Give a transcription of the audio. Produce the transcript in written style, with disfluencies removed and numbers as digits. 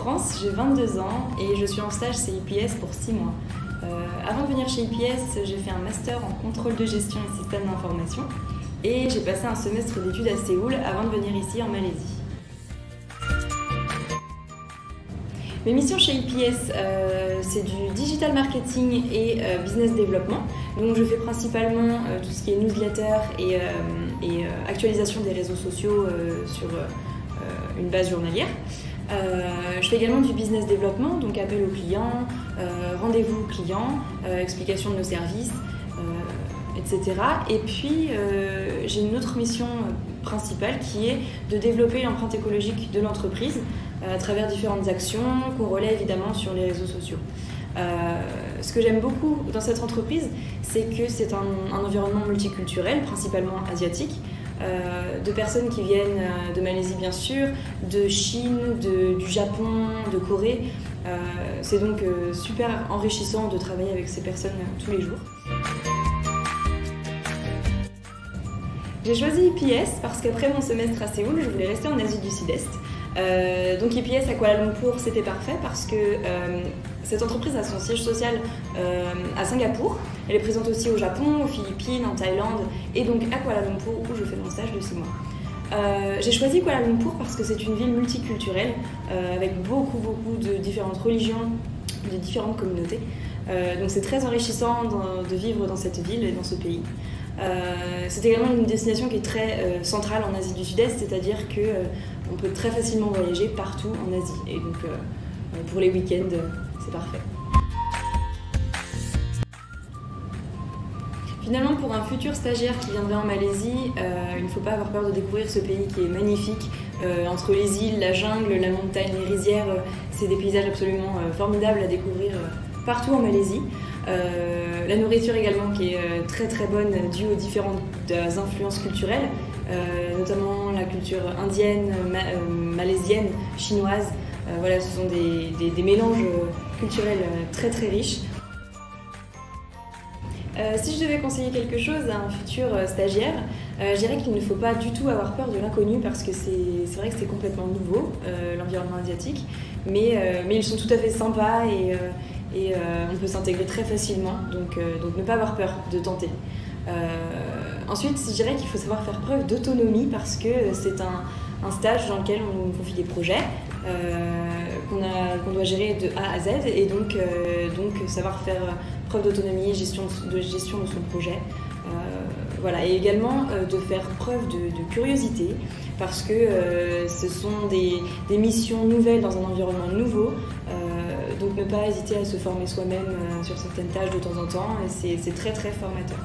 France, j'ai 22 ans et je suis en stage chez IPS pour 6 mois. Avant de venir chez IPS, j'ai fait un master en contrôle de gestion et système d'information et j'ai passé un semestre d'études à Séoul avant de venir ici en Malaisie. Mes missions chez IPS, c'est du digital marketing et business développement. Donc je fais principalement tout ce qui est newsletter et actualisation des réseaux sociaux sur une base journalière. Je fais également du business développement, donc appel aux clients, rendez-vous clients, explication de nos services, etc. Et puis j'ai une autre mission principale qui est de développer l'empreinte écologique de l'entreprise à travers différentes actions qu'on relaie évidemment sur les réseaux sociaux. Ce que j'aime beaucoup dans cette entreprise, c'est que c'est un environnement multiculturel, principalement asiatique, de personnes qui viennent de Malaisie bien sûr, de Chine, du Japon, de Corée. C'est donc super enrichissant de travailler avec ces personnes tous les jours. J'ai choisi IPS parce qu'après mon semestre à Séoul, je voulais rester en Asie du Sud-Est. Donc IPS à Kuala Lumpur, c'était parfait parce que cette entreprise a son siège social à Singapour. Elle est présente aussi au Japon, aux Philippines, en Thaïlande et donc à Kuala Lumpur où je fais mon stage de 6 mois. J'ai choisi Kuala Lumpur parce que c'est une ville multiculturelle avec beaucoup de différentes religions, de différentes communautés. Donc c'est très enrichissant de vivre dans cette ville et dans ce pays. C'est également une destination qui est très centrale en Asie du Sud-Est, c'est-à-dire qu'on peut très facilement voyager partout en Asie. Et donc pour les week-ends, c'est parfait. Finalement, pour un futur stagiaire qui viendrait en Malaisie, il ne faut pas avoir peur de découvrir ce pays qui est magnifique. Entre les îles, la jungle, la montagne, les rizières, c'est des paysages absolument formidables à découvrir partout en Malaisie. La nourriture également qui est très bonne due aux différentes influences culturelles, notamment la culture indienne, malaisienne, chinoise. Voilà, ce sont des mélanges culturels très riches. Si je devais conseiller quelque chose à un futur stagiaire, je dirais qu'il ne faut pas du tout avoir peur de l'inconnu parce que c'est vrai que c'est complètement nouveau, l'environnement asiatique, mais ils sont tout à fait sympas et on peut s'intégrer très facilement, donc ne pas avoir peur de tenter. Ensuite, je dirais qu'il faut savoir faire preuve d'autonomie parce que c'est un stage dans lequel on confie des projets qu'on doit gérer de A à Z et donc savoir faire preuve d'autonomie, gestion de son projet. Voilà. Et également de faire preuve de curiosité parce que ce sont des missions nouvelles dans un environnement nouveau. Donc ne pas hésiter à se former soi-même sur certaines tâches de temps en temps et c'est très formateur.